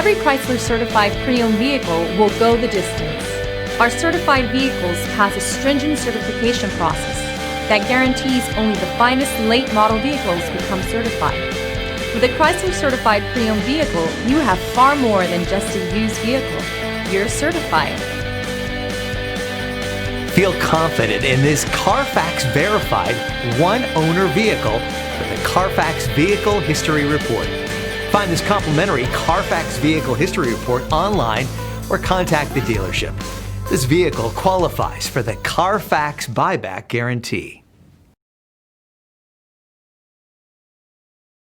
Every Chrysler certified pre-owned vehicle will go the distance. Our certified vehicles pass a stringent certification process that guarantees only the finest late model vehicles become certified. With a Chrysler certified pre-owned vehicle, you have far more than just a used vehicle. You're certified. Feel confident in this Carfax verified one-owner vehicle with the Carfax Vehicle History Report. Find this complimentary Carfax Vehicle History Report online or contact the dealership. This vehicle qualifies for the Carfax Buyback Guarantee.